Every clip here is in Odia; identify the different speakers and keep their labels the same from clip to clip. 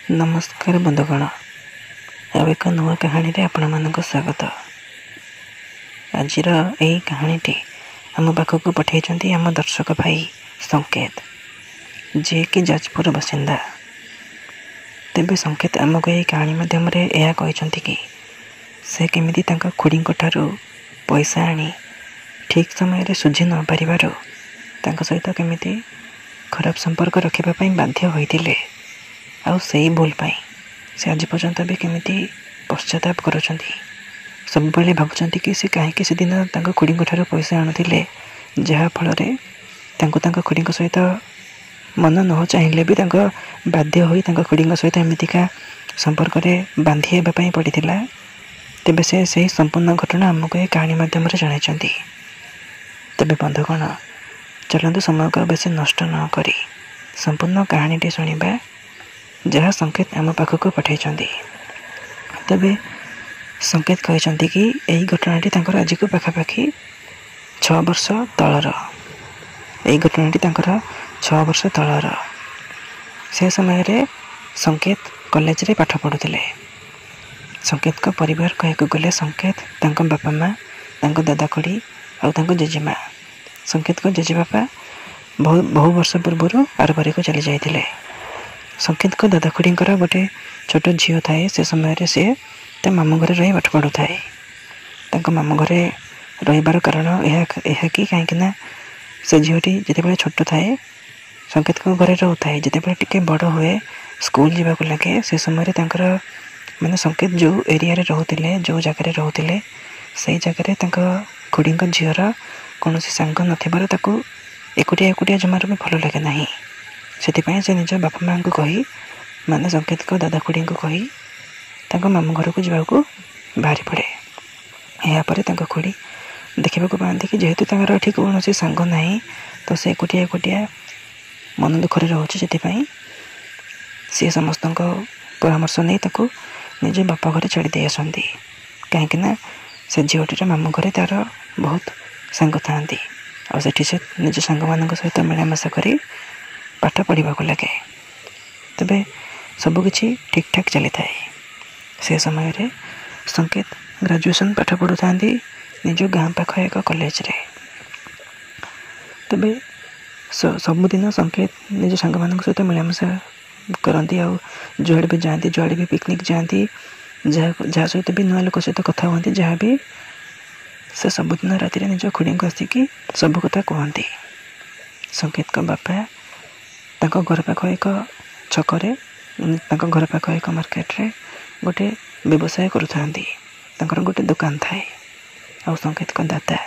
Speaker 1: नमस्कार बंधुगण, अब एक नुआ कहानी रे आपण मानक स्वागत। आजिर यही कहानीटी आम पाखक पठाई आम दर्शक भाई संकेत, जे कि जाजपुर बासिंदा। तेबे संकेत आमको यही कहानी माध्यम यह कहते कि से केमिति तांका खुड़ींक ठारू पैसा आनी ठीक समय सुझी न पारिबारु तांका सहित केमिति खराब संपर्क रखिबा बाध्य होइतिले। आउ सही भूल पाई से आज पर्यंत भी केमिति पश्चाताप करुँच। सब बेले भावुंट कि से कहीं से दिन खुड़ी ठार पैसा आणुले, जहाँफल खुड़ी सहित मन न चाहिए भी बाध्य हो खुड़ी सहित एमतीका संपर्क बांधि होगापी पड़ा। तेबे से सही संपूर्ण घटना आमको ये कहानी मध्यम जन। तेबे बंधुगण, चलतु समय को बेसी नष्ट न करी संपूर्ण कहानीटी शुणा जहाँ संकेत आम पाखक पठाई। तेबे संकेत कहते कि यही घटनाटी आज को पाखापाखि 6 वर्ष तलर। यही घटनाटी 6 वर्ष तलर। से समय रे संकेत कॉलेज रे पाठ पढ़ुले। संकेत का परिवार कहकु गले संकेत तांको बापा माँ, तांको दादा खुड़ी और जेजेमा। संकेत को जेजेबापा बहु वर्ष पूर्व आरबारी को चली जाइए। संकेत को दादा खुड़ी गोटे छोट झील थाए। से समय से मामू घर रही पाठ पढ़ु थाए। मामू घर रही कारण यह कि कहीं से झीलटी जिते छोट थाए संकेत को घरे रोए। जिते टे बड़ हुए स्कूल जावाक लगे से समय माने संकेत जो एरिया रोते जो जगह रोते से जगह खुड़ी झीर कौन सांग नार एकुटिया एकुटिया जमार भी भल लगे ना। से निज बापा माँ को कही माने संकेत को दादा खुड़ी को कही मामू घर को जावाक बाहरी पड़े। यापर खुड़ी देखा पाती कि जेहेतु ये कौन सांग ना तो से एकुटिया एकुटिया मन दुखरे रोचे। सी समस्त परामर्श नहीं निज बापा घर छाड़ी दे आसती। कहीं से झीलटीर मामू घर तार बहुत सांग था से निज सांग मान सहित मिलामिशा कर पाठ पढ़ा लगे। तेबे सबकि ठीक ठाक चली था। से समय रे संकेत ग्रेजुएशन पाठ पढ़ु था निज गाँ पाख एक कॉलेज रे। तेबे सबुदिन संकेत निज सांग मान सहित मिलामिशा करती। जुआड़े भी जाती, जुआड़े भी पिकनिक जाती, जहाँ सहित भी नुआ लोक सहित कथा हुआ, जहाँ भी से सबुदिन राति निज खुड़ी को आसिक सब कथा कहती। संकेत का बापा घर पाख एक छकरे घर पाख एक मार्केट रे गोटे व्यवसाय करुँच। गोटे दुकान थाए। आ संकेत का दादा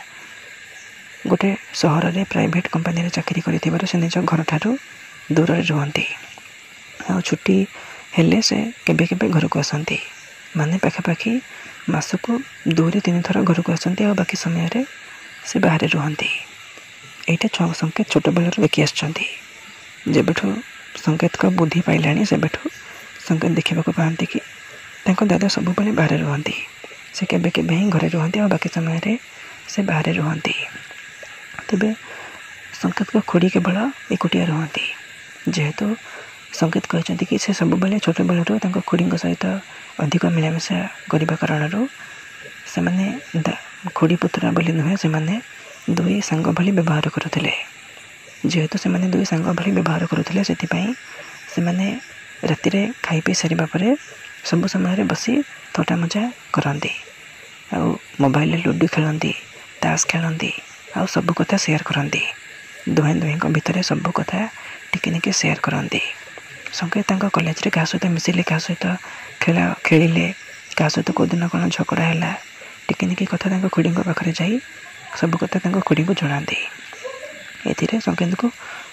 Speaker 1: गोटे सहर रे प्राइवेट कंपनी रे चाकरी कर से निज घर ठारू दूर रुहती। आ छुट्टी हेले से केबे केबे घर को आसती। माने पाखापाखि मासक 2-3 थर घर को आसती। आ बाकी समय रे से बाहर रुहती। यहाँ संकेत छोट बेलू देखी आसछंती। जेबेठू संकेत का बुद्धि पाइलानी से संकेत देखा पाती कि दादा सब बेले बाहर रुहती। से केबे केबे ही घरे रुहती और बाकी समय रे से बाहर रुहती। तेबे संकेत का खुड़ी केवल एकुटिया रुहती। जेहेतु संकेत कहते कि से सब बेले छोट बेलू खुड़ी सहित अधिक मिलामिशा करने कारण से माने खुड़ी पुतरा बोली नुहे से माने दुई सांग भली व्यवहार करुले। जेहेतु से माने दुई सांग भली व्यवहार करुले से माने राति रे खाई पी सारिबा परे सब समय बसी थटा मजा करती। आ मोबाइल लूडो खेलती, ताश खेलती, आ सब कथा शेयर करती। दुहें दुहें भितर सब कथा टिके निके शेयर करती। संकेत कॉलेज रे क्या सहित मिसिले, क्या सहित खेलिले, क्या सहित कौ दिन कौन झगड़ा है टिके निके कथा खुड़ी पाखे जाई सब कथा खुड़ी को जनाती। ए संकेत को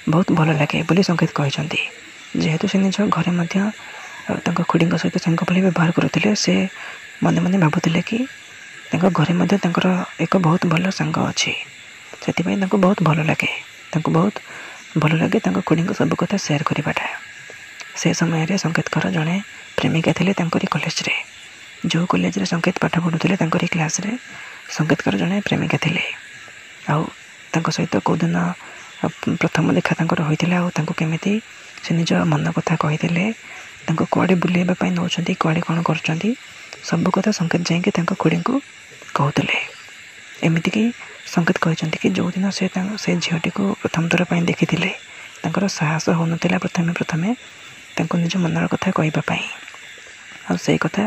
Speaker 1: बहुत भल लगे बोली संकेत कहते। जेहेतु से निज घरे खुड़ी सहित सांग भली व्यवहार करुले से मन मन भावुले कि घरे एक बहुत भल सांग अच्छी। से बहुत भल लगे, बहुत भल लगे खुड़ी सब कथा शेयर करवाटा। से समय रे संकेत जड़े प्रेमिका थे कॉलेज रे। जो कॉलेज रे संकेत पाठ पढ़ुले क्लास रे संकेत जड़े प्रेमिका थे। सहित कौ दिन प्रथम देखा होता केमिति से निज मन कथा कही ତାଙ୍କୁ କୁଆଡ଼େ ବୁଲେଇବା ପାଇଁ ନେଉଛନ୍ତି, କୁଆଡ଼େ କ'ଣ କରୁଛନ୍ତି, ସବୁ କଥା ସଙ୍କେତ ଯାଇକି ତାଙ୍କ ଖୁଡ଼ିଙ୍କୁ କହୁଥିଲେ। ଏମିତିକି ସଙ୍କେତ କହିଛନ୍ତି କି ଯେଉଁଦିନ ସେ ଝିଅଟିକୁ ପ୍ରଥମ ଥର ପାଇଁ ଦେଖିଥିଲେ ତାଙ୍କର ସାହସ ହେଉନଥିଲା ପ୍ରଥମେ ତାଙ୍କୁ ନିଜ ମନର କଥା କହିବା ପାଇଁ। ଆଉ ସେଇ କଥା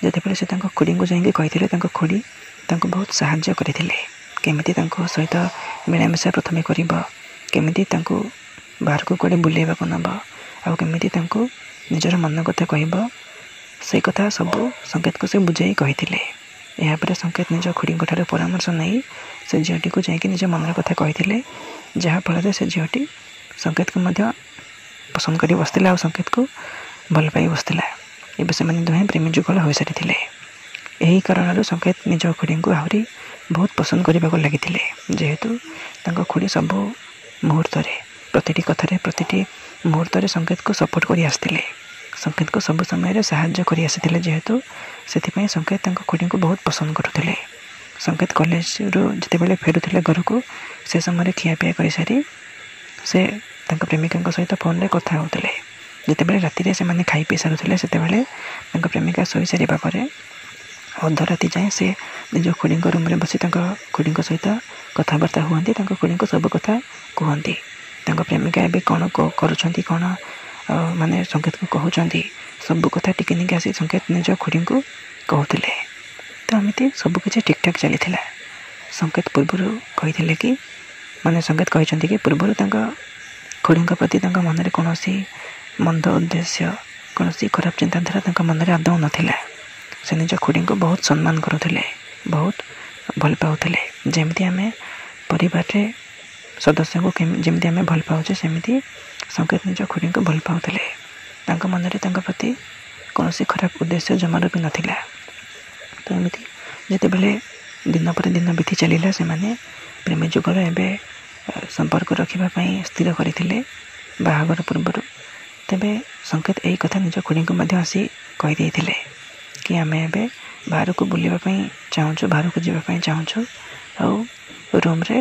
Speaker 1: ଯେତେବେଳେ ସେ ତାଙ୍କ ଖୁଡ଼ିଙ୍କୁ ଯାଇକି କହିଥିଲେ, ତାଙ୍କ ଖୁଡ଼ି ତାଙ୍କୁ ବହୁତ ସାହାଯ୍ୟ କରିଥିଲେ। କେମିତି ତାଙ୍କ ସହିତ ମିଳାମିଶା ପ୍ରଥମେ କରିବ, କେମିତି ତାଙ୍କୁ ବାହାରକୁ କୁଆଡ଼େ ବୁଲେଇବାକୁ ନେବ, ଆଉ କେମିତି ତାଙ୍କୁ ନିଜର ମନ କଥା କହିବ, ସେଇ କଥା ସବୁ ସଙ୍କେତକୁ ସେ ବୁଝାଇ କହିଥିଲେ। ଏହାପରେ ସଙ୍କେତ ନିଜ ଖୁଡ଼ିଙ୍କ ଠାରୁ ପରାମର୍ଶ ନେଇ ସେ ଝିଅଟିକୁ ଯାଇକି ନିଜ ମନର କଥା କହିଥିଲେ, ଯାହାଫଳରେ ସେ ଝିଅଟି ସଙ୍କେତକୁ ମଧ୍ୟ ପସନ୍ଦ କରି ବସିଥିଲା ଆଉ ସଙ୍କେତକୁ ଭଲ ପାଇ ବସିଥିଲା। ଏବେ ସେମାନେ ଦୁହେଁ ପ୍ରେମୀ ଯୁଗଳ ହୋଇସାରିଥିଲେ। ଏହି କାରଣରୁ ସଙ୍କେତ ନିଜ ଖୁଡ଼ିଙ୍କୁ ଆହୁରି ବହୁତ ପସନ୍ଦ କରିବାକୁ ଲାଗିଥିଲେ, ଯେହେତୁ ତାଙ୍କ ଖୁଡ଼ି ସବୁ ମୁହୂର୍ତ୍ତରେ, ପ୍ରତିଟି କଥାରେ, ପ୍ରତିଟି ମୁହୂର୍ତ୍ତରେ ସଙ୍କେତକୁ ସପୋର୍ଟ କରି ଆସିଥିଲେ, ସଙ୍କେତକୁ ସବୁ ସମୟରେ ସାହାଯ୍ୟ କରି ଆସିଥିଲେ। ଯେହେତୁ ସେଥିପାଇଁ ସଙ୍କେତ ତାଙ୍କ ଖୁଡ଼ିଙ୍କୁ ବହୁତ ପସନ୍ଦ କରୁଥିଲେ। ସଙ୍କେତ କଲେଜରୁ ଯେତେବେଳେ ଫେରୁଥିଲେ ଘରକୁ, ସେ ସମୟରେ ଖିଆପିଆ କରିସାରି ସେ ତାଙ୍କ ପ୍ରେମିକାଙ୍କ ସହିତ ଫୋନ୍ରେ କଥା ହେଉଥିଲେ। ଯେତେବେଳେ ରାତିରେ ସେମାନେ ଖାଇ ପିଇ ସାରୁଥିଲେ, ସେତେବେଳେ ତାଙ୍କ ପ୍ରେମିକା ଶୋଇସାରିବା ପରେ ଅଧରାତି ଯାଏଁ ସେ ନିଜ ଖୁଡ଼ିଙ୍କ ରୁମ୍ରେ ବସି ତାଙ୍କ ଖୁଡ଼ିଙ୍କ ସହିତ କଥାବାର୍ତ୍ତା ହୁଅନ୍ତି, ତାଙ୍କ ଖୁଡ଼ିଙ୍କୁ ସବୁ କଥା କୁହନ୍ତି। ତାଙ୍କ ପ୍ରେମିକା ଏବେ କ'ଣ କରୁଛନ୍ତି, କ'ଣ ମାନେ ସଙ୍କେତକୁ କହୁଛନ୍ତି, ସବୁ କଥା ଟିକେ ନେଇକି ଆସି ସଙ୍କେତ ନିଜ ଖୁଡ଼ିଙ୍କୁ କହୁଥିଲେ। ତ ଏମିତି ସବୁକିଛି ଠିକ୍ଠାକ୍ ଚାଲିଥିଲା। ସଙ୍କେତ ପୂର୍ବରୁ କହିଥିଲେ କି, ମାନେ ସଙ୍କେତ କହିଛନ୍ତି କି ପୂର୍ବରୁ ତାଙ୍କ ଖୁଡ଼ିଙ୍କ ପ୍ରତି ତାଙ୍କ ମନରେ କୌଣସି ମନ୍ଦ ଉଦ୍ଦେଶ୍ୟ, କୌଣସି ଖରାପ ଚିନ୍ତାଧାରା ତାଙ୍କ ମନରେ ଆଦୌ ନଥିଲା। ସେ ନିଜ ଖୁଡ଼ିଙ୍କୁ ବହୁତ ସମ୍ମାନ କରୁଥିଲେ, ବହୁତ ଭଲ ପାଉଥିଲେ। ଯେମିତି ଆମେ ପରିବାରରେ ସଦସ୍ୟଙ୍କୁ ଯେମିତି ଆମେ ଭଲ ପାଉଛେ, ସେମିତି ସଙ୍କେତ ନିଜ ଖୁଡ଼ିଙ୍କୁ ଭଲ ପାଉଥିଲେ। ତାଙ୍କ ମନରେ ତାଙ୍କ ପ୍ରତି କୌଣସି ଖରାପ ଉଦ୍ଦେଶ୍ୟ ଜମାରୁ ବି ନଥିଲା। ତ ଏମିତି ଯେତେବେଳେ ଦିନ ପରେ ଦିନ ବିତି ଚାଲିଲା, ସେମାନେ ପ୍ରେମୀ ଯୁଗଳ ଏବେ ସମ୍ପର୍କ ରଖିବା ପାଇଁ ସ୍ଥିର କରିଥିଲେ ବାହାଘର ପୂର୍ବରୁ। ତେବେ ସଙ୍କେତ ଏହି କଥା ନିଜ ଖୁଡ଼ିଙ୍କୁ ମଧ୍ୟ ଆସି କହିଦେଇଥିଲେ କି ଆମେ ଏବେ ବାହାରକୁ ବୁଲିବା ପାଇଁ ଚାହୁଁଛୁ, ବାହାରକୁ ଯିବା ପାଇଁ ଚାହୁଁଛୁ, ଆଉ ରୁମ୍ରେ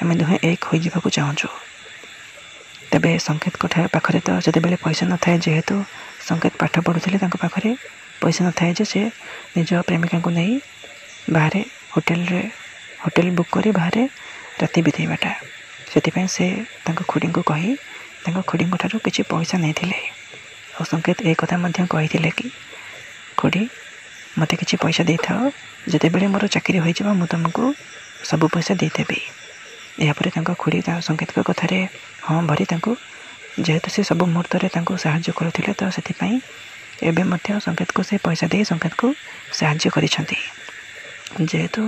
Speaker 1: ଆମେ ଦୁହେଁ ଏକ ହୋଇଯିବାକୁ ଚାହୁଁଛୁ। ତେବେ ସଙ୍କେତଙ୍କ ପାଖରେ ତ ସେତେବେଳେ ପଇସା ନଥାଏ, ଯେହେତୁ ସଙ୍କେତ ପାଠ ପଢ଼ୁଥିଲେ, ତାଙ୍କ ପାଖରେ ପଇସା ନଥାଏ ଯେ ସେ ନିଜ ପ୍ରେମିକାଙ୍କୁ ନେଇ ବାହାରେ ହୋଟେଲ ବୁକ୍ କରି ବାହାରେ ରାତି ବିତେଇବାଟା। ସେଥିପାଇଁ ସେ ତାଙ୍କ ଖୁଡ଼ିଙ୍କୁ କହି ତାଙ୍କ ଖୁଡ଼ିଙ୍କ ଠାରୁ କିଛି ପଇସା ନେଇଥିଲେ। ଆଉ ସଙ୍କେତ ଏ କଥା ମଧ୍ୟ କହିଥିଲେ କି ଖୁଡ଼ି ମୋତେ କିଛି ପଇସା ଦେଇଥାଅ, ଯେତେବେଳେ ମୋର ଚାକିରି ହୋଇଯିବ ମୁଁ ତୁମକୁ ସବୁ ପଇସା ଦେଇଦେବି। ଏହାପରେ ତାଙ୍କ ଖୁଡ଼ି ସଙ୍କେତଙ୍କ କଥାରେ ହଁ ଭରି ତାଙ୍କୁ, ଯେହେତୁ ସେ ସବୁ ମୁହୂର୍ତ୍ତରେ ତାଙ୍କୁ ସାହାଯ୍ୟ କରୁଥିଲେ, ତ ସେଥିପାଇଁ ଏବେ ମଧ୍ୟ ସଙ୍କେତକୁ ସେ ପଇସା ଦେଇ ସଙ୍କେତକୁ ସାହାଯ୍ୟ କରିଛନ୍ତି। ଯେହେତୁ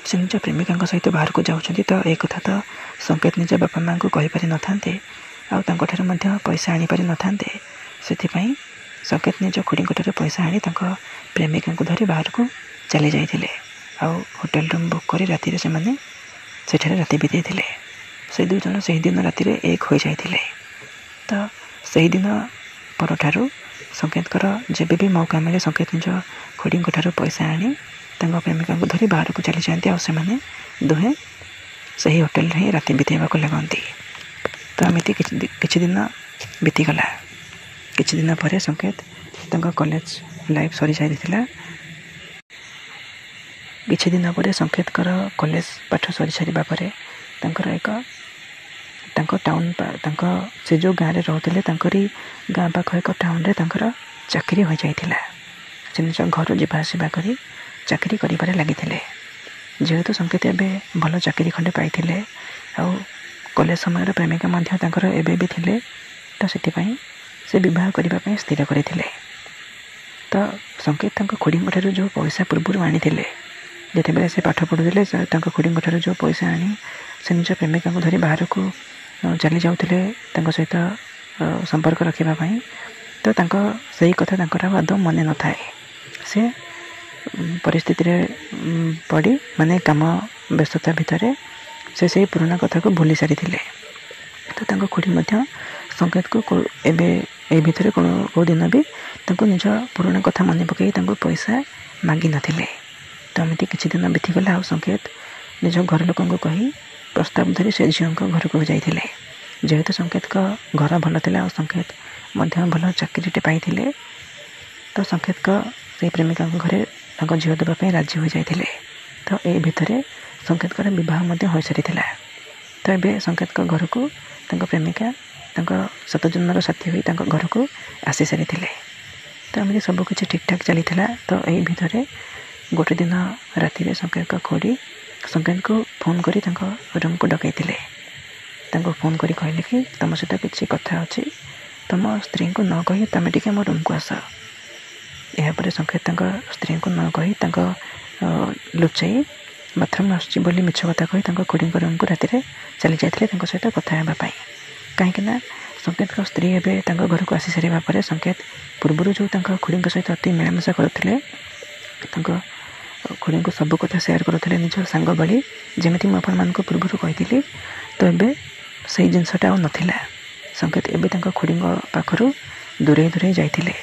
Speaker 1: ସେ ନିଜ ପ୍ରେମିକାଙ୍କ ସହିତ ବାହାରକୁ ଯାଉଛନ୍ତି, ତ ଏ କଥା ତ ସଙ୍କେତ ନିଜ ବାପା ମାଆଙ୍କୁ କହିପାରିନଥାନ୍ତେ, ଆଉ ତାଙ୍କଠାରୁ ମଧ୍ୟ ପଇସା ଆଣିପାରିନଥାନ୍ତେ। ସେଥିପାଇଁ ସଙ୍କେତ ନିଜ ଖୁଡ଼ିଙ୍କ ଠାରୁ ପଇସା ଆଣି ତାଙ୍କ ପ୍ରେମିକାଙ୍କୁ ଧରି ବାହାରକୁ ଚାଲି ଯାଇଥିଲେ। ଆଉ ହୋଟେଲ ରୁମ୍ ବୁକ୍ କରି ରାତିରେ ସେମାନେ ସେଠାରେ ରାତି ବିତେଇଥିଲେ। ସେ ଦୁଇଜଣ ସେହିଦିନ ରାତିରେ ଏକ ହୋଇଯାଇଥିଲେ। ତ ସେହିଦିନ ପରଠାରୁ ସଙ୍କେତଙ୍କର ଯେବେ ବି ମୌକା ମିଳେ, ସଙ୍କେତ ନିଜ ଖୁଡ଼ିଙ୍କ ଠାରୁ ପଇସା ଆଣି ତାଙ୍କ ପ୍ରେମିକାଙ୍କୁ ଧରି ବାହାରକୁ ଚାଲିଯାଆନ୍ତି, ଆଉ ସେମାନେ ଦୁହେଁ ସେହି ହୋଟେଲରେ ହିଁ ରାତି ବିତେଇବାକୁ ଲାଗନ୍ତି। ତ ଏମିତି କିଛି ଦିନ ବିତିଗଲା। କିଛି ଦିନ ପରେ ସଙ୍କେତ ତାଙ୍କ କଲେଜ ଲାଇଫ୍ ସରିସାରିଥିଲା। କିଛି ଦିନ ପରେ ସଙ୍କେତଙ୍କର କଲେଜ ପାଠ ସରିସାରିବା ପରେ ତାଙ୍କର ତାଙ୍କ ସେ ଯେଉଁ ଗାଁରେ ରହୁଥିଲେ, ତାଙ୍କରି ଗାଁ ପାଖ ଏକ ଟାଉନରେ ତାଙ୍କର ଚାକିରି ହୋଇଯାଇଥିଲା। ସେ ନିଜ ଘରୁ ଯିବା ଆସିବା କରି ଚାକିରି କରିବାରେ ଲାଗିଥିଲେ। ଯେହେତୁ ସଙ୍କେତ ଏବେ ଭଲ ଚାକିରି ଖଣ୍ଡେ ପାଇଥିଲେ, ଆଉ କଲେଜ ସମୟର ପ୍ରେମିକା ମଧ୍ୟ ତାଙ୍କର ଏବେ ବି ଥିଲେ, ତ ସେଥିପାଇଁ ସେ ବିବାହ କରିବା ପାଇଁ ସ୍ଥିର କରିଥିଲେ। ତ ସଙ୍କେତ ତାଙ୍କ ଖୁଡ଼ିଙ୍କ ଠାରୁ ଯେଉଁ ପଇସା ପୂର୍ବରୁ ଆଣିଥିଲେ, ଯେତେବେଳେ ସେ ପାଠ ପଢ଼ୁଥିଲେ, ତାଙ୍କ ଖୁଡ଼ିଙ୍କ ଠାରୁ ଯେଉଁ ପଇସା ଆଣି ସେ ନିଜ ପ୍ରେମିକାଙ୍କୁ ଧରି ବାହାରକୁ ଚାଲି ଯାଉଥିଲେ ତାଙ୍କ ସହିତ ସମ୍ପର୍କ ରଖିବା ପାଇଁ, ତ ସେଇ କଥା ତାଙ୍କର ଆଉ ଆଦୌ ମନେ ନଥାଏ। ସେ ପରିସ୍ଥିତିରେ ପଡ଼ି, ମାନେ କାମ ବ୍ୟସ୍ତତା ଭିତରେ ସେ ସେଇ ପୁରୁଣା କଥାକୁ ଭୁଲି ସାରିଥିଲେ। ତ ତାଙ୍କ ଖୁଡ଼ି ମଧ୍ୟ ସଙ୍କେତକୁ ଏବେ ଏଇ ଭିତରେ କେଉଁ ଦିନ ବି ତାଙ୍କୁ ନିଜ ପୁରୁଣା କଥା ମନେ ପକାଇ ତାଙ୍କୁ ପଇସା ମାଗିନଥିଲେ। ତ ଏମିତି କିଛି ଦିନ ବିତିଗଲା, ଆଉ ସଙ୍କେତ ନିଜ ଘର ଲୋକଙ୍କୁ କହି ପ୍ରସ୍ତାବ ଧରି ସେ ଝିଅଙ୍କ ଘରକୁ ଯାଇଥିଲେ। ଯେହେତୁ ସଙ୍କେତଙ୍କ ଘର ଭଲ ଥିଲା, ଆଉ ସଙ୍କେତ ଭଲ ଚାକିରିଟେ ପାଇଥିଲେ। ତ ସଂକେତଙ୍କ ସେଇ ପ୍ରେମିକାଙ୍କ ଘରେ ତାଙ୍କ ଝିଅ ଦେବା ପାଇଁ ରାଜି ହୋଇଯାଇଥିଲେ। ତ ଏଇ ଭିତରେ ସଂକେତଙ୍କର ବିବାହ ମଧ୍ୟ ହୋଇସାରିଥିଲା। ତ ଏବେ ସଂକେତଙ୍କ ଘରକୁ ତାଙ୍କ ପ୍ରେମିକା ତାଙ୍କ 7 ଜନ୍ମର ସାଥୀ ହୋଇ ତାଙ୍କ ଘରକୁ ଆସି ସାରିଥିଲେ। ତ ଏମିତି ସବୁକିଛି ଠିକ୍ଠାକ୍ ଚାଲିଥିଲା। ତ ଏଇ ଭିତରେ ଗୋଟେ ଦିନ ରାତିରେ ସଂକେତଙ୍କ ଖୁଡ଼ି ସଂକେତଙ୍କୁ ଫୋନ୍ କରି ତାଙ୍କ ରୁମ୍କୁ ଡକାଇଥିଲେ। ତାଙ୍କୁ ଫୋନ୍ କରି କହିଲେ କି ତୁମ ସହିତ କିଛି କଥା ଅଛି, ତୁମ ସ୍ତ୍ରୀଙ୍କୁ ନ କହି ତୁମେ ଟିକେ ମୋ ରୁମ୍କୁ ଆସ। ଏହାପରେ ସଂକେତ ତାଙ୍କ ସ୍ତ୍ରୀଙ୍କୁ ନ କହି ତାଙ୍କ ଲୁଚାଇ ବାଥରୁମ୍ ଆସୁଛି ବୋଲି ମିଛ କଥା କହି ତାଙ୍କ ଖୁଡ଼ିଙ୍କ ରୁମ୍କୁ ରାତିରେ ଚାଲି ଯାଇଥିଲେ ତାଙ୍କ ସହିତ କଥା ହେବା ପାଇଁ। କାହିଁକିନା ସଂକେତଙ୍କ ସ୍ତ୍ରୀ ଏବେ ତାଙ୍କ ଘରକୁ ଆସି ସାରିବା ପରେ ସଂକେତ ପୂର୍ବରୁ ଯେଉଁ ତାଙ୍କ ଖୁଡ଼ିଙ୍କ ସହିତ ଅତି ମିଳାମିଶା କରୁଥିଲେ, ତାଙ୍କ ଖୁଡ଼ିଙ୍କୁ ସବୁ କଥା ସେୟାର କରୁଥିଲେ ନିଜ ସାଙ୍ଗ ଭଳି, ଯେମିତି ମୁଁ ଆପଣମାନଙ୍କୁ ପୂର୍ବରୁ କହିଥିଲି। ତ ଏବେ ସେଇ ଜିନିଷଟା ଆଉ ନଥିଲା। ସଂକେତ ଏବେ ତାଙ୍କ ଖୁଡ଼ିଙ୍କ ପାଖରୁ ଦୂରେଇ ଯାଇଥିଲେ।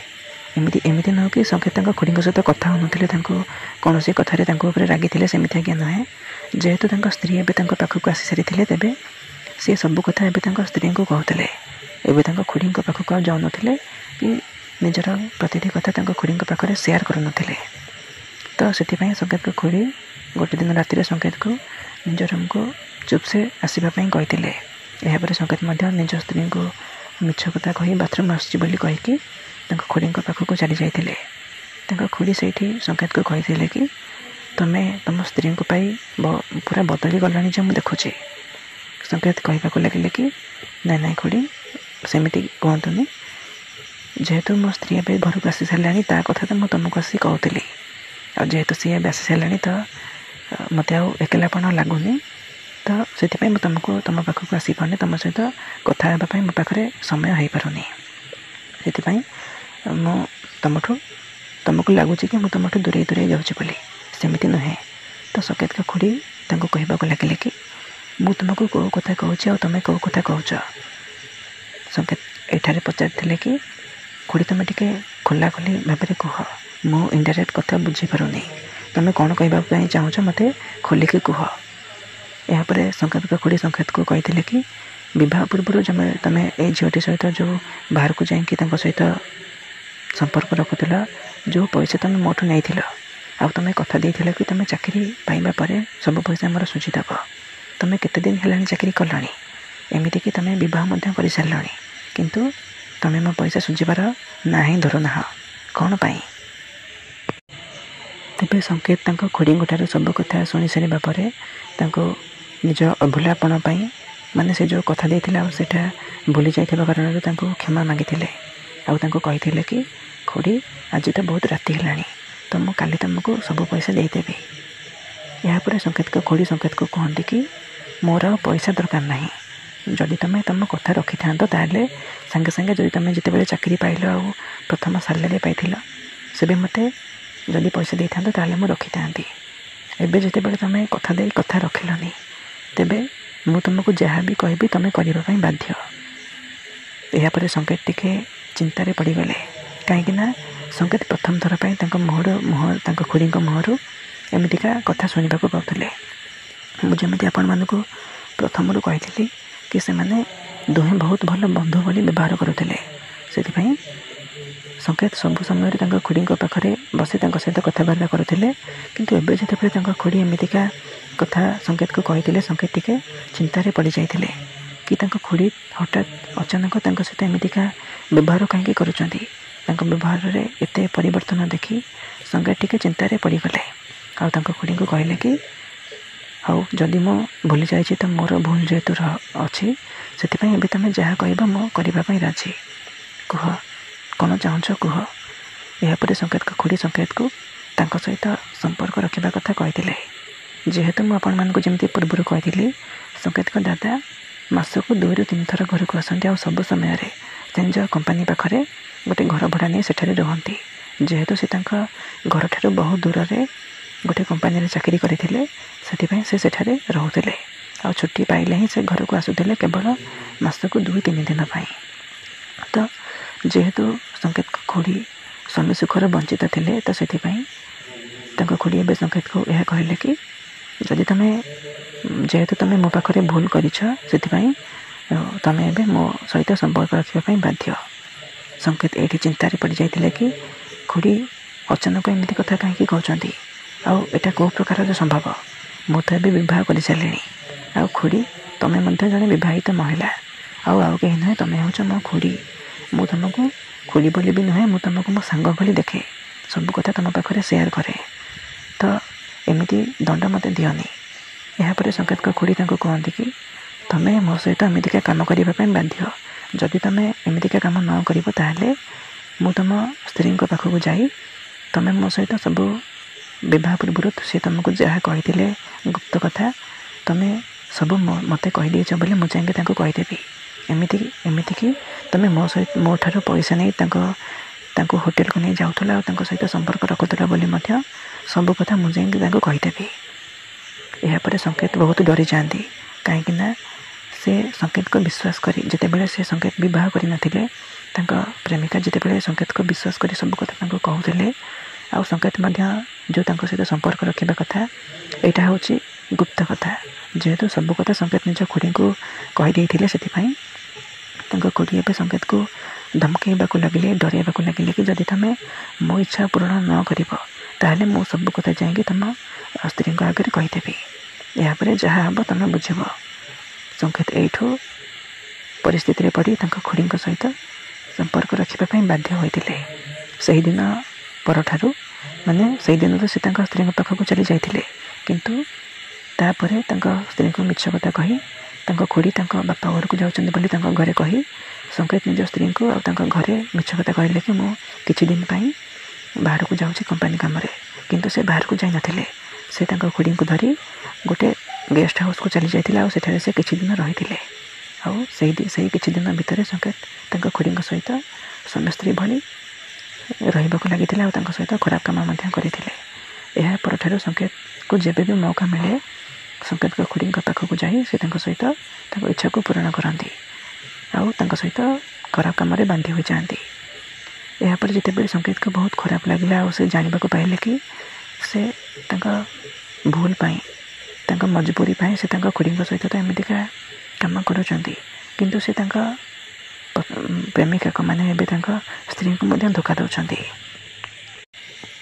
Speaker 1: ଏମିତି ନୁହେଁ କି ସଂକେତ ତାଙ୍କ ଖୁଡ଼ିଙ୍କ ସହିତ କଥା ହେଉନଥିଲେ, ତାଙ୍କୁ କୌଣସି କଥାରେ ତାଙ୍କ ଉପରେ ରାଗିଥିଲେ, ସେମିତି ଆଜ୍ଞା ନୁହେଁ। ଯେହେତୁ ତାଙ୍କ ସ୍ତ୍ରୀ ଏବେ ତାଙ୍କ ପାଖକୁ ଆସି ସାରିଥିଲେ, ତେବେ ସେ ସବୁ କଥା ଏବେ ତାଙ୍କ ସ୍ତ୍ରୀଙ୍କୁ କହୁଥିଲେ। ଏବେ ତାଙ୍କ ଖୁଡ଼ିଙ୍କ ପାଖକୁ ଆଉ ଯାଉନଥିଲେ କି ନିଜର ପ୍ରତିଟି କଥା ତାଙ୍କ ଖୁଡ଼ିଙ୍କ ପାଖରେ ସେୟାର କରୁନଥିଲେ। ତ ସେଥିପାଇଁ ସଂକେତଙ୍କ ଖୁଡ଼ି ଗୋଟେ ଦିନ ରାତିରେ ସଂକେତକୁ ନିଜ ରୁମ୍କୁ ଚୁପ୍ସେ ଆସିବା ପାଇଁ କହିଥିଲେ। ଏହାପରେ ସଂକେତ ମଧ୍ୟ ନିଜ ସ୍ତ୍ରୀଙ୍କୁ ମିଛ କଥା କହି ବାଥରୁମ୍ ଆସୁଛି ବୋଲି କହିକି ତାଙ୍କ ଖୁଡ଼ିଙ୍କ ପାଖକୁ ଚାଲି ଯାଇଥିଲେ। ତାଙ୍କ ଖୁଡ଼ି ସେଇଠି ସଂକେତକୁ କହିଥିଲେ କି ତୁମେ ତୁମ ସ୍ତ୍ରୀଙ୍କ ପାଇଁ ପୁରା ବଦଳି ଗଲାଣି ଯେ ମୁଁ ଦେଖୁଛି। ସଂକେତ କହିବାକୁ ଲାଗିଲେ କି ନାଇଁ ଖୁଡ଼ି, ସେମିତି କୁହନ୍ତୁନି। ଯେହେତୁ ମୋ ସ୍ତ୍ରୀ ଏବେ ଘରକୁ ଆସି ସାରିଲାଣି, ତା କଥା ତ ମୁଁ ତୁମକୁ ଆସି କହୁଥିଲି। ଆଉ ଯେହେତୁ ସିଏ ଏବେ ଆସି ସାରିଲାଣି, ତ ମୋତେ ଆଉ ଏକଲାପଣ ଲାଗୁନି। ତ ସେଥିପାଇଁ ମୁଁ ତୁମ ପାଖକୁ ଆସିପାରୁନି, ତୁମ ସହିତ କଥା ହେବା ପାଇଁ ମୋ ପାଖରେ ସମୟ ହୋଇପାରୁନି। ସେଥିପାଇଁ ମୁଁ ତୁମକୁ ଲାଗୁଛି କି ମୁଁ ତୁମଠୁ ଦୂରେଇ ଯାଉଛି ବୋଲି, ସେମିତି ନୁହେଁ। ତ ସଂକେତଙ୍କ ଖୁଡ଼ି ତାଙ୍କୁ କହିବାକୁ ଲାଗିଲେ କି ମୁଁ ତୁମକୁ କେଉଁ କଥା କହୁଛି ଆଉ ତୁମେ କେଉଁ କଥା କହୁଛ। ସଂକେତ ଏଠାରେ ପଚାରିଥିଲେ କି ଖୁଡ଼ି ତୁମେ ଟିକେ ଖୋଲାଖୋଲି ଭାବରେ କୁହ, ମୁଁ ଇନଡାଇରେକ୍ଟ କଥା ବୁଝିପାରୁନି, ତୁମେ କ'ଣ କହିବା ପାଇଁ ଚାହୁଁଛ ମୋତେ ଖୋଲିକି କୁହ। ଏହାପରେ ସଂକେତଙ୍କ ଖୁଡ଼ି ସଂକେତକୁ କହିଥିଲେ କି ବିବାହ ପୂର୍ବରୁ ତୁମେ ଏଇ ଝିଅଟି ସହିତ ଯେଉଁ ବାହାରକୁ ଯାଇକି ତାଙ୍କ ସହିତ ସମ୍ପର୍କ ରଖୁଥିଲ, ଯେଉଁ ପଇସା ତୁମେ ମୋଠୁ ନେଇଥିଲ, ଆଉ ତୁମେ କଥା ଦେଇଥିଲ କି ତୁମେ ଚାକିରି ପାଇବା ପରେ ସବୁ ପଇସା ଆମର ସୁଝିଦେବ। ତୁମେ କେତେ ଦିନ ହେଲାଣି ଚାକିରି କଲଣି, ଏମିତିକି ତୁମେ ବିବାହ ମଧ୍ୟ କରିସାରିଲଣି, କିନ୍ତୁ ତୁମେ ମୋ ପଇସା ସୁଝିବାର ନାଁ ହିଁ ଧରୁନାହ, କ'ଣ ପାଇଁ? ତେବେ ସଂକେତ ତାଙ୍କ ଖୁଡ଼ିଙ୍କଠାରୁ ସବୁ କଥା ଶୁଣି ସାରିବା ପରେ ତାଙ୍କୁ ନିଜ ଅଭୁଲାପଣ ପାଇଁ, ମାନେ ସେ ଯେଉଁ କଥା ଦେଇଥିଲେ ଆଉ ସେଇଟା ଭୁଲି ଯାଇଥିବା କାରଣରୁ ତାଙ୍କୁ କ୍ଷମା ମାଗିଥିଲେ। ଆଉ ତାଙ୍କୁ କହିଥିଲେ କି ଖୁଡ଼ି, ଆଜି ତ ବହୁତ ରାତି ହେଲାଣି, ତ ମୁଁ କାଲି ତୁମକୁ ସବୁ ପଇସା ଦେଇଦେବି। ଏହାପରେ ସଂକେତଙ୍କ ଖୁଡ଼ି ସଂକେତକୁ କୁହନ୍ତି କି ମୋର ଆଉ ପଇସା ଦରକାର ନାହିଁ। ଯଦି ତୁମେ ତୁମ କଥା ରଖିଥାନ୍ତ, ତାହେଲେ ସାଙ୍ଗେ ସାଙ୍ଗେ ଯଦି ତୁମେ ଯେତେବେଳେ ଚାକିରି ପାଇଲ ଆଉ ପ୍ରଥମ ସାଲାରୀ ପାଇଥିଲ, ସେବେ ମୋତେ ଯଦି ପଇସା ଦେଇଥାନ୍ତ ତାହେଲେ ମୁଁ ରଖିଥାନ୍ତି। ଏବେ ଯେତେବେଳେ ତୁମେ କଥା ଦେଇ କଥା ରଖିଲନି, ତେବେ ମୁଁ ତୁମକୁ ଯାହା ବି କହିବି ତୁମେ କରିବା ପାଇଁ ବାଧ୍ୟ। ଏହାପରେ ସଂକେତ ଟିକେ ଚିନ୍ତାରେ ପଡ଼ିଗଲେ, କାହିଁକିନା ସଂକେତ ପ୍ରଥମ ଥର ପାଇଁ ତାଙ୍କ ତାଙ୍କ ଖୁଡ଼ିଙ୍କ ମୁହଁରୁ ଏମିତିକା କଥା ଶୁଣିବାକୁ ପାଉଥିଲେ। ମୁଁ ଯେମିତି ଆପଣମାନଙ୍କୁ ପ୍ରଥମରୁ କହିଥିଲି କି ସେମାନେ ଦୁହେଁ ବହୁତ ଭଲ ବନ୍ଧୁ ଭଳି ବ୍ୟବହାର କରୁଥିଲେ। ସେଥିପାଇଁ ସଂକେତ ସବୁ ସମୟରେ ତାଙ୍କ ଖୁଡ଼ିଙ୍କ ପାଖରେ ବସି ତାଙ୍କ ସହିତ କଥାବାର୍ତ୍ତା କରୁଥିଲେ। କିନ୍ତୁ ଏବେ ଯେତେବେଳେ ତାଙ୍କ ଖୁଡ଼ି ଏମିତିକା କଥା ସଂକେତକୁ କହିଥିଲେ, ସଂକେତ ଟିକେ ଚିନ୍ତାରେ ପଡ଼ିଯାଇଥିଲେ କି ତାଙ୍କ ଖୁଡ଼ି ହଠାତ୍ ଅଚାନକ ତାଙ୍କ ସହିତ ଏମିତିକା ବ୍ୟବହାର କାହିଁକି କରୁଛନ୍ତି। ତାଙ୍କ ବ୍ୟବହାରରେ ଏତେ ପରିବର୍ତ୍ତନ ଦେଖି ସଂକେତ ଟିକେ ଚିନ୍ତାରେ ପଡ଼ିଗଲେ। ଆଉ ତାଙ୍କ ଖୁଡ଼ିଙ୍କୁ କହିଲେ କି ହଉ, ଯଦି ମୁଁ ଭୁଲି ଯାଇଛି ତ ମୋର ଭୁଲ ଯେହେତୁ ଅଛି, ସେଥିପାଇଁ ଏବେ ତୁମେ ଯାହା କହିବ ମୁଁ କରିବା ପାଇଁ ରାଜି। କୁହ, କ'ଣ ଚାହୁଁଛ କୁହ। ଏହାପରେ ସଂକେତଙ୍କ ଖୁଡ଼ି ସଂକେତକୁ ତାଙ୍କ ସହିତ ସମ୍ପର୍କ ରଖିବା କଥା କହିଥିଲେ। ଯେହେତୁ ମୁଁ ଆପଣମାନଙ୍କୁ ଯେମିତି ପୂର୍ବରୁ କହିଥିଲି, ସଂକେତଙ୍କ ଦାଦା ମାସକୁ 2ରୁ 3 ଥର ଘରକୁ ଆସନ୍ତି, ଆଉ ସବୁ ସମୟରେ ସେ ନିଜ କମ୍ପାନୀ ପାଖରେ ଗୋଟେ ଘର ଭଡ଼ା ନେଇ ସେଠାରେ ରୁହନ୍ତି। ଯେହେତୁ ସେ ତାଙ୍କ ଘରଠାରୁ ବହୁ ଦୂରରେ ଗୋଟେ କମ୍ପାନୀରେ ଚାକିରି କରିଥିଲେ, ସେଥିପାଇଁ ସେ ସେଠାରେ ରହୁଥିଲେ। ଆଉ ଛୁଟି ପାଇଲେ ହିଁ ସେ ଘରକୁ ଆସୁଥିଲେ, କେବଳ ମାସକୁ 2-3 ଦିନ ପାଇଁ। ତ ଯେହେତୁ ସଂକେତଙ୍କ ଖୁଡ଼ି ସ୍ୱାମୀ ସୁଖରେ ବଞ୍ଚିତ ଥିଲେ, ତ ସେଥିପାଇଁ ତାଙ୍କ ଖୁଡ଼ି ଏବେ ସଂକେତକୁ ଏହା କହିଲେ କି ଯେହେତୁ ତୁମେ ମୋ ପାଖରେ ଭୁଲ କରିଛ, ସେଥିପାଇଁ ତୁମେ ଏବେ ମୋ ସହିତ ସମ୍ପର୍କ ରଖିବା ପାଇଁ ବାଧ୍ୟ। संकेत ये चिंतार पड़ जाते कि खुड़ी अचानक एमती कथा कहीं कहते आटा कौ प्रकार संभव मु तो ए बह कर सारे आ खुड़ी तुम्हें जड़े बहित महिला आउ कहीं नुहे तुम्हें हूँ मो खुड़ी मु तुमको खुड़ी बोली भी नुहे मु तुमको मो सांग भली देखे सब कथा तुम पाखे सेयार करे तो एमती दंड मत दियोनी। यापर संकेत खुड़ी कहती कि तुम्हें मो सहित एमतीका कम करने बाध्य जदि तुम्हें एमतीका कम न कर मु तुम स्त्री पाखक जाई तुम्हें मो सहित सब बह पूर्व सी तुमको जहाँ कही गुप्त कथा तुम्हें सब मत कहीदेच बोली मुझे कहीदेवी एमती कि तुम्हें मो सहित मो ठार पैसा नहीं होटेल को नहीं जाऊला सहित संपर्क रखुला बोली सब कथा मुझे कहीदेवी। यापर संकेत बहुत डरी जाती कहीं से संकेत को विश्वास करी जिते बड़े से संकेत बह कर प्रेमिका जिते बड़े संकेत को विश्वास कर सब कथा कहते आ संकेत जो सहित संपर्क रखा कथा यहाँ हूँ गुप्त कथा जेहेतु सब कथा संकेत निज खुड़ी को कहीदे से खुड़ी ए संकेत को धमकेबा लगे डरवा लगे कि जदि तुम्हें मो इच्छा पूरण न कर मु सब कथा जाकि तुम स्त्री आगे कहीदेवी यापर जहाँ हम तुम बुझ संकेत यू परिस्थिति पड़ी खुड़ी सहित संपर्क रखापी बाध्य होते से दिन परठारू माने से दिन तो सी स्त्री पाखक चली जाते किंतु तापर स्त्री को मिछ कथा कही खुड़ी बापा घर को जाऊँ बोली घरे कही संकेत निज स्त्री को घरे मिछ कथा कहले कि मु किछि दिन पाई बाहर को जाऊँ कंपानी कम किंतु से बाहर को जाई नथिले से खुड़ी को धरी गोटे गेस्ट हाउस को चली जाते से किछि दिन रही से किछि दिन भितर संकेत खुड़ी सहित स्वामी स्त्री भली रही लगी सहित खराब कम करते पर संकेत को जब भी मौका मिले संकेत खुड़ी पाखक जाई से सहित इच्छा को पूरण करती सहित खराब कम बांधी हो जाती। यापर जिते संकेत को बहुत खराब लगे से जानवा पाइले कि से भूल पाई मजबूरी पाई से खुड़ी सहित तो एमतीका कम करुँच से प्रेमिका को माने स्त्री को धोखा दौरान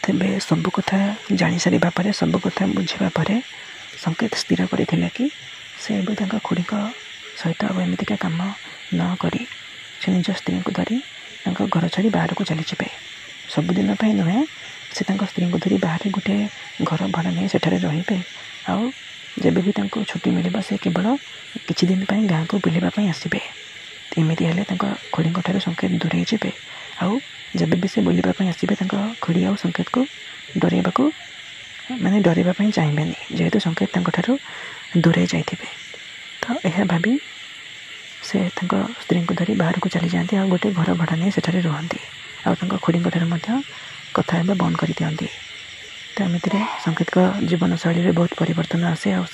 Speaker 1: तेरे सब कथा जानी सारा पर सब कथा बुझापर संकेत स्थिर करते कि से खुड़ी सहित एमतीका कम न करी से निज स्त्री को धरी घर छाड़ी बाहर को चली जाए सबुदिन नुहे से स्त्री को धरी बाहर गोटे घर भड़ा नहीं सेठारे रे आउ जब भी छुट्टी मिले से केवल किछि दिन गाँव को बुलवाई आसबे एमती हेल्ले खुड़ी ठार संकेत दूरे जाए आउ जब भी से बुलवाई आसबे खुड़ी आ संकेत को डरवा माने डरवाई चाहिए जेहेतु संकेत ठार दूरे जाते तो यह भाभी से स्त्री को धरी बाहर को चली जाती आ गोटे घर भड़ा नहीं सेठारे रुहती आ खुड़ी ठार कथा बंद कर दिखती तो एमती संकेत का जीवन शैली बहुत परिवर्तन आसे आ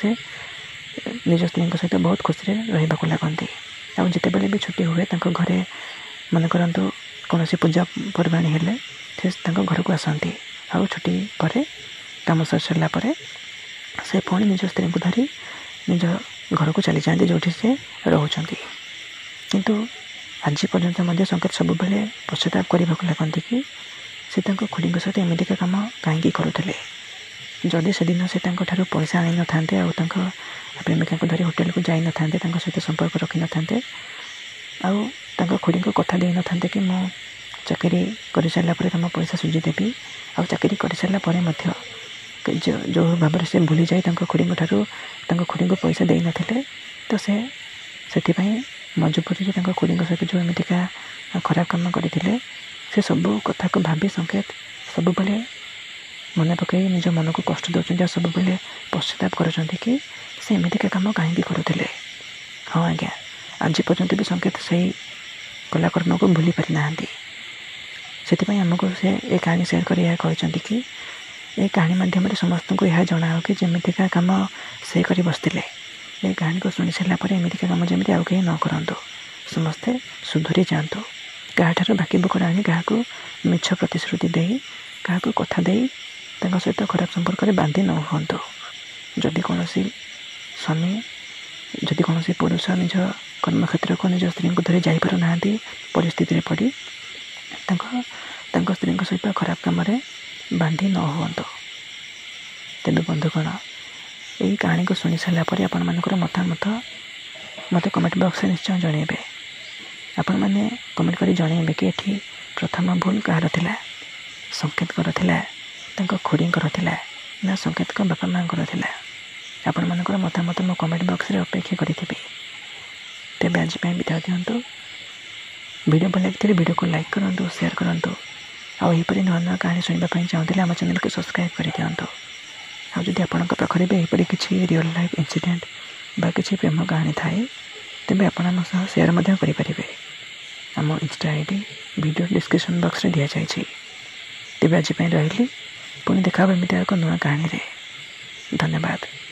Speaker 1: निज स्त्री सहित बहुत खुशी रहा लगती आते बड़े भी छुट्टी हुए घरे मन करतु कौन पूजा पर्वाणी हेले घर को आसती आ छुट्टी पर कम सर सारापर से पुणी निज स्त्री को धरी निज घर को चली जाती जो से रोच किंतु आज पर्यंत संकेत सब बेले पश्चाताप करने को लगती कि से खुड़ी सहित एमतीका कम कहीं करुले जदि से दिन से पैसा आनी न था प्रेमिका को धरी होटेल को जाई न था सहित संपर्क रखी न था खुड़ी को कथा दे न था कि मु चाकरी कर सारापर तुम पैसा सुझीदेवी आ चाकरी कर सारापर जो भाव से भूली जाए खुड़ी ठार खुड़ी को पैसा दे नथिले तो से मजबूरी खुड़ी सहित जो एमतीका खराब कम करते से सब कथा को भाभी संकेत सब बेले मन पकई निज मन को कष्ट दौरान सब बेले पश्चाताप कर से एमतीका कम कहीं करुले। हाँ आज्ञा आज पर्यंत भी संकेत से कलाकर्म को भूली पारि ना से आमको से ये कहानी सेयार कर यह कहते कि ये कहानी माध्यम समस्त को यह जना हो कि जमीतिका कम से कर बसते ये कहानी को शुणी सारापर एमतीका कम जमी आउ कहीं न करूँ समस्ते सुधरी जातु क्या बाकी बुकड़ा आनी क्या मिछ प्रतिश्रुति दे क्या कथा दे सहित खराब संपर्क में बांधि न हूँ जदि कौन स्वामी जदि कौन पुरुष निज कर्मक्षेत्र को निज स्त्री को धरी जापार ना परिस्थिति पड़ी ତାଙ୍କ ସ୍ତ୍ରୀଙ୍କ ସହିତ ଖରାପ କାମରେ ବାନ୍ଧି ନ ହୁଅନ୍ତୁ। ତେବେ ବନ୍ଧୁଗଣ, ଏହି କାହାଣୀକୁ ଶୁଣି ସାରିଲା ପରେ ଆପଣମାନଙ୍କର ମତାମତ ମୋତେ କମେଣ୍ଟ ବକ୍ସରେ ନିଶ୍ଚୟ ଜଣାଇବେ। ଆପଣମାନେ କମେଣ୍ଟ କରି ଜଣାଇବେ କି ଏଠି ପ୍ରଥମ ଭୁଲ କାହାର ଥିଲା? ସଙ୍କେତଙ୍କର ଥିଲା, ତାଙ୍କ ଖୁଡ଼ୀଙ୍କର ଥିଲା, ନା ସଙ୍କେତଙ୍କ ବାପା ମାଆଙ୍କର ଥିଲା? ଆପଣମାନଙ୍କର ମତାମତ ମୋ କମେଣ୍ଟ ବକ୍ସରେ ଅପେକ୍ଷା କରିଥିବି। ତେବେ ଆଜି ପାଇଁ ବିଦାୟ ଦିଅନ୍ତୁ। ଭିଡ଼ିଓ ଭଲ ଲାଗିଥିଲେ ଭିଡ଼ିଓକୁ ଲାଇକ୍ କରନ୍ତୁ, ସେୟାର କରନ୍ତୁ। ଆଉ ଏହିପରି ନୂଆ ନୂଆ କାହାଣୀ ଶୁଣିବା ପାଇଁ ଚାହୁଁଥିଲେ ଆମ ଚ୍ୟାନେଲକୁ ସବସ୍କ୍ରାଇବ୍ କରିଦିଅନ୍ତୁ। ଆଉ ଯଦି ଆପଣଙ୍କ ପାଖରେ ବି ଏହିପରି କିଛି ରିଅଲ୍ ଲାଇଫ୍ ଇନସିଡେଣ୍ଟ ବା କିଛି ପ୍ରେମ କାହାଣୀ ଥାଏ, ତେବେ ଆପଣ ଆମ ସହ ସେୟାର ମଧ୍ୟ କରିପାରିବେ। ଆମ ଇନଷ୍ଟା ଆଇଡି ଭିଡ଼ିଓ ଡିସ୍କ୍ରିପ୍ସନ୍ ବକ୍ସରେ ଦିଆଯାଇଛି। ତେବେ ଆଜି ପାଇଁ ରହିଲି। ପୁଣି ଦେଖା ହେବ ଏମିତି ଏକ ନୂଆ କାହାଣୀରେ। ଧନ୍ୟବାଦ।